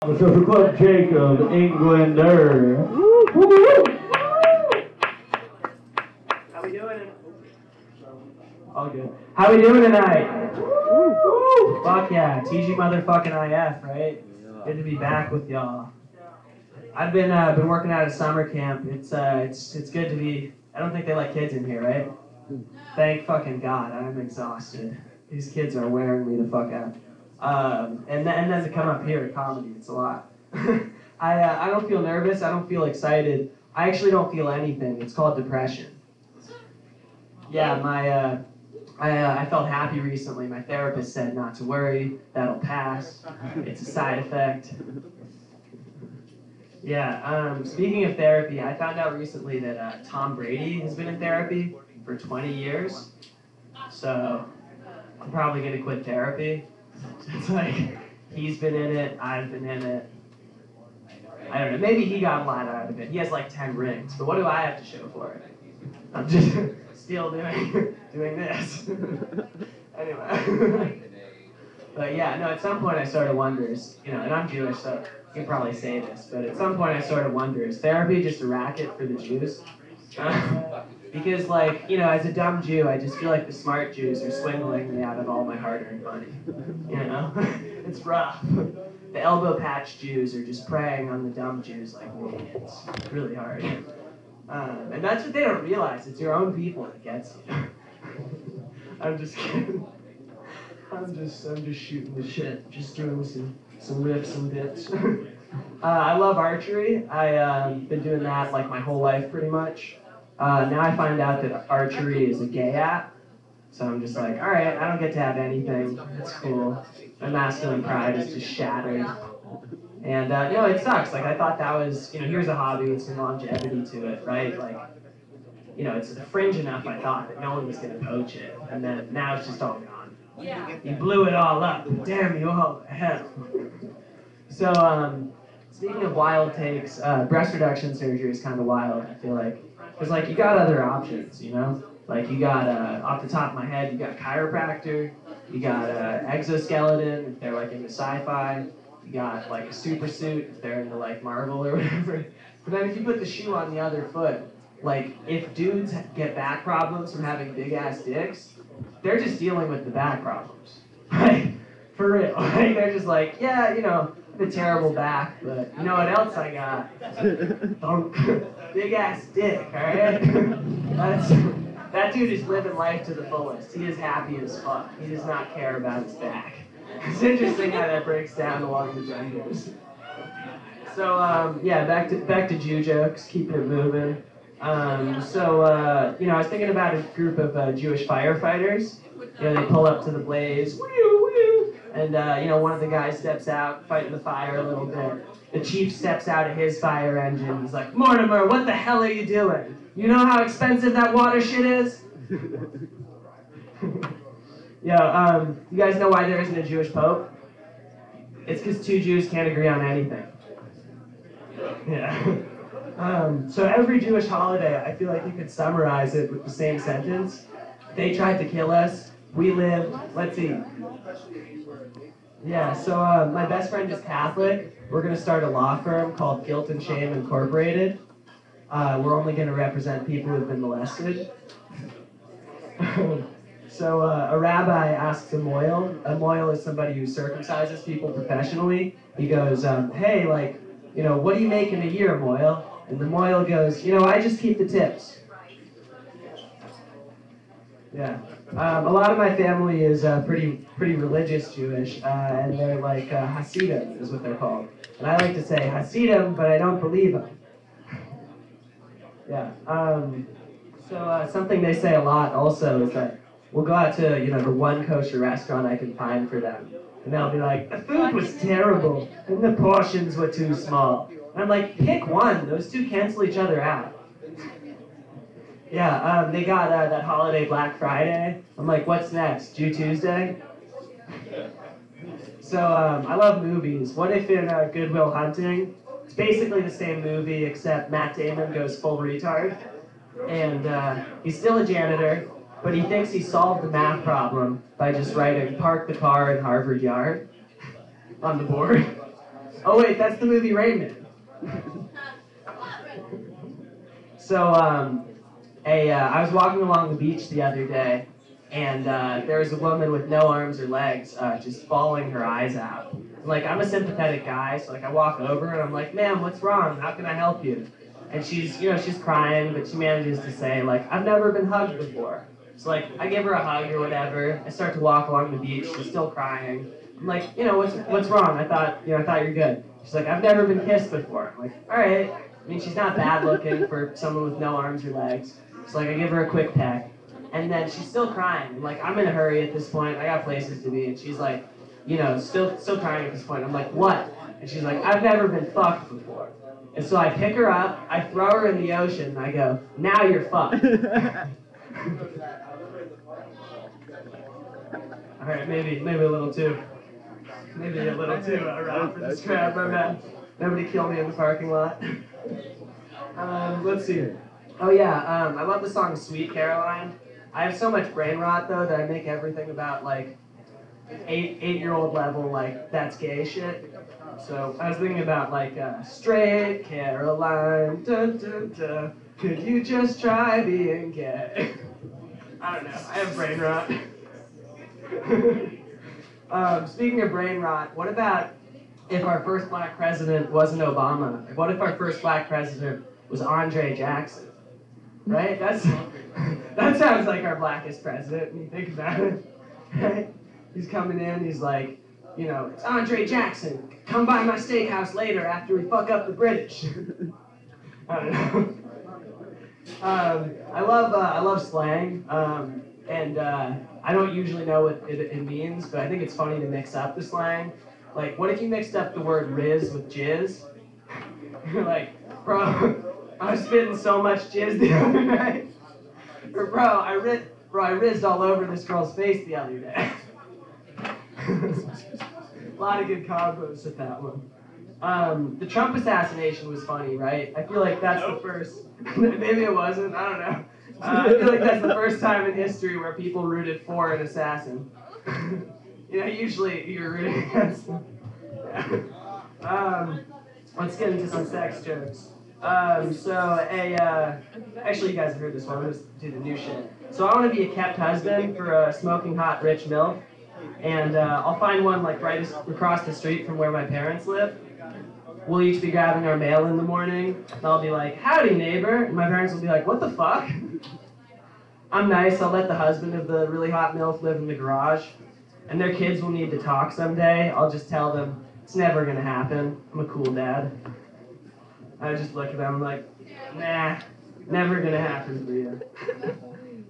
Social Club Jacob Englander. How we doing? All good. How we doing tonight? Woo! Fuck yeah, TG motherfucking IF, right? Good to be back with y'all. I've been working out at summer camp. It's good to be. I don't think they let kids in here, right? Thank fucking God. I'm exhausted. These kids are wearing me the fuck out. And then to come up here to comedy, it's a lot. I don't feel nervous. I don't feel excited. I actually don't feel anything. It's called depression. Yeah, I felt happy recently. My therapist said not to worry. That'll pass. It's a side effect. Yeah. Speaking of therapy, I found out recently that Tom Brady has been in therapy for 20 years. So I'm probably gonna quit therapy. It's like he's been in it, I've been in it. I don't know. Maybe he got a lot out of it. He has like 10 rings, but what do I have to show for it? I'm just still doing this. Anyway. But yeah, no. At some point, I sort of wonders, and I'm Jewish, so you can probably say this, but at some point, I sort of wonder: is therapy just a racket for the Jews? Because, as a dumb Jew, I just feel like the smart Jews are swindling me out of all my hard-earned money. It's rough. The elbow patch Jews are just preying on the dumb Jews like me. It's really hard. And that's what they don't realize. It's your own people that gets you. I'm just kidding. I'm just shooting the shit. Just doing some riffs and bits. I love archery. I've been doing that like my whole life pretty much. Now I find out that archery is a gay app. So I'm just like, all right, I don't get to have anything. It's cool. My masculine pride is just shattered. And, it sucks. Like, I thought that was, here's a hobby with some longevity to it, right? Like, it's fringe enough, I thought, that no one was going to poach it. And then now it's just all gone. You blew it all up. Damn you all to hell. So, speaking of wild takes, breast reduction surgery is kind of wild, I feel like. Because, you got other options, Like, you got, off the top of my head, you got chiropractor, you got exoskeleton, if they're, into sci-fi, you got, a super suit, if they're into, Marvel or whatever. But then if you put the shoe on the other foot, if dudes get back problems from having big-ass dicks, they're just dealing with the back problems. For real. They're just like, yeah, I have a terrible back, but you know what else I got? Big-ass dick, alright? That dude is living life to the fullest. He is happy as fuck. He does not care about his back. It's interesting how that breaks down along the genders. So, back to Jew jokes, keeping it moving. I was thinking about a group of Jewish firefighters. They pull up to the blaze, and, one of the guys steps out, fighting the fire a little bit. The chief steps out of his fire engine. He's like, Mortimer, what the hell are you doing? You know how expensive that water shit is? You guys know why there isn't a Jewish pope? It's because two Jews can't agree on anything. Yeah. So every Jewish holiday, I feel like you could summarize it with the same sentence. They tried to kill us. We lived. Let's see. Yeah, so my best friend is Catholic. We're going to start a law firm called Guilt and Shame Incorporated. We're only going to represent people who have been molested. So a rabbi asks a moil. A moil is somebody who circumcises people professionally. He goes, hey, what do you make in a year, moil? And the moil goes, I just keep the tips. Yeah. A lot of my family is pretty religious Jewish, and they're Hasidim is what they're called. And I like to say Hasidim, but I don't believe them. Yeah. So something they say a lot also is that we'll go out to, the one kosher restaurant I can find for them. And they'll be like, the food was terrible, and the portions were too small. And I'm like, pick one. Those two cancel each other out. Yeah, they got that holiday Black Friday. I'm like, what's next? Jew Tuesday? So I love movies. What if in Good Will Hunting, it's basically the same movie except Matt Damon goes full retard. And he's still a janitor, but he thinks he solved the math problem by just writing park the car in Harvard Yard on the board. Oh wait, that's the movie Rain Man. So I was walking along the beach the other day, and there was a woman with no arms or legs, just bawling her eyes out. And, like, I'm a sympathetic guy, so like I walk over and I'm like, "Ma'am, what's wrong? How can I help you?" And she's crying, but she manages to say, like, "I've never been hugged before." So like I give her a hug or whatever. I start to walk along the beach. She's still crying. I'm like, what's wrong? I thought you're good. She's like, "I've never been kissed before." I'm like, all right. I mean, she's not bad looking for someone with no arms or legs. So like I give her a quick peck, and then she's still crying. And like I'm in a hurry at this point. I got places to be, and she's like, still crying at this point. I'm like, what? And she's like, "I've never been fucked before." And so I pick her up, I throw her in the ocean, and I go, "Now you're fucked." All right, maybe a little too around for this crowd. My bad. Nobody kill me in the parking lot. Let's see. Oh yeah, I love the song "Sweet Caroline." I have so much brain rot though that I make everything about like eight-year-old level like that's gay shit. So I was thinking about like "Straight Caroline, dun, dun, dun, could you just try being gay?" I don't know. I have brain rot. Speaking of brain rot, what about if our first black president wasn't Obama? Like, what if our first black president was Andre Jackson? Right? That sounds like our blackest president when you think about it. Right? He's coming in, he's like, "It's Andre Jackson. Come by my steakhouse later after we fuck up the British." I don't know. I love slang, and I don't usually know what it means, but I think it's funny to mix up the slang. Like, what if you mixed up the word "riz" with "jizz"? You're like, "Bro, I was spitting so much jizz the other night." Or, bro, I rizzed all over this girl's face the other day. A lot of good combos with that one. The Trump assassination was funny, right? I feel like that's the first. Maybe it wasn't. I don't know. I feel like that's the first time in history where people rooted for an assassin. Usually you're rooting against them. Let's get into some sex jokes. Actually, you guys have heard this one. Let's do the new shit. So I want to be a kept husband for a smoking hot rich MILF, and I'll find one like right across the street from where my parents live. We'll each be grabbing our mail in the morning, and I'll be like, "Howdy, neighbor," and my parents will be like, "What the fuck?" I'm nice. I'll let the husband of the really hot MILF live in the garage, and their kids will need to talk someday. I'll just tell them it's never gonna happen. I'm a cool dad. I just look at them like, "Nah, never gonna happen for you."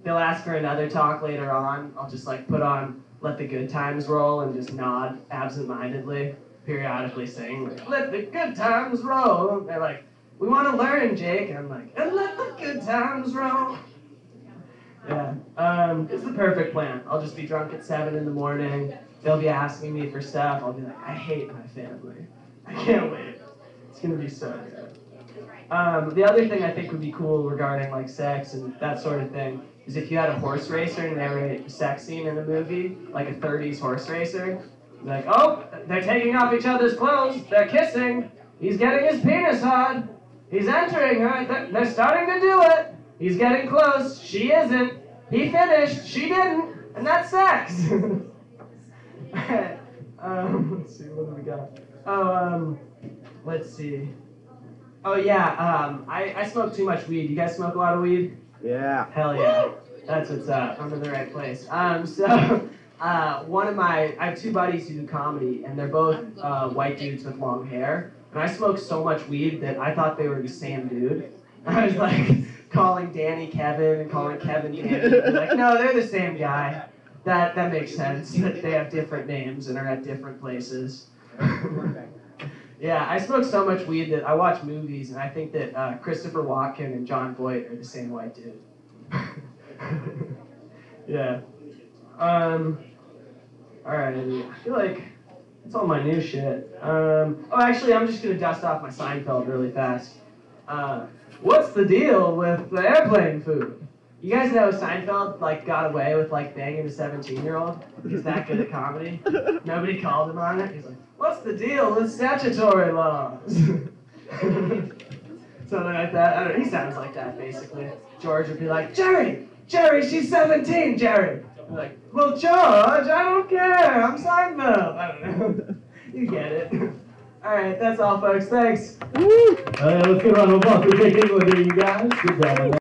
They'll ask for another talk later on. I'll just like put on "Let the Good Times Roll" and just nod absent-mindedly, periodically saying, like, "Let the good times roll." They're like, "We want to learn, Jake." And I'm like, "And let the good times roll." Yeah, it's the perfect plan. I'll just be drunk at 7 in the morning. They'll be asking me for stuff. I'll be like, "I hate my family. I can't wait. It's gonna be so good." The other thing I think would be cool regarding like sex and that sort of thing is if you had a horse racer narrate a sex scene in a movie, like a 30s horse racer. Like, "Oh, they're taking off each other's clothes. They're kissing. He's getting his penis hard. He's entering her. They're starting to do it. He's getting close. She isn't. He finished. She didn't. And that's sex." Let's see, what do we got? Let's see. Oh yeah, I smoke too much weed. You guys smoke a lot of weed? Yeah. Hell yeah. That's what's up. I'm in the right place. I have two buddies who do comedy, and they're both white dudes with long hair. And I smoke so much weed that I thought they were the same dude. I was like calling Danny Kevin and calling Kevin Danny. Like, no, they're the same guy. That makes sense. They have different names and are at different places. Yeah, I smoke so much weed that I watch movies and I think that Christopher Walken and John Voight are the same white dude. Yeah. Alright, I feel like that's all my new shit. Actually, I'm just gonna dust off my Seinfeld really fast. What's the deal with the airplane food? You guys know Seinfeld like got away with like banging a 17-year-old? He's that good at comedy. Nobody called him on it. He's like, what's the deal with statutory laws? Something like that. I don't know. He sounds like that basically. George would be like, Jerry, she's 17, Jerry. I'm like, well, George, I don't care. I'm Seinfeld. I don't know. You get it. All right, that's all, folks. Thanks. Woo! Let's get a round of applause for Jake England here, you guys. Good job.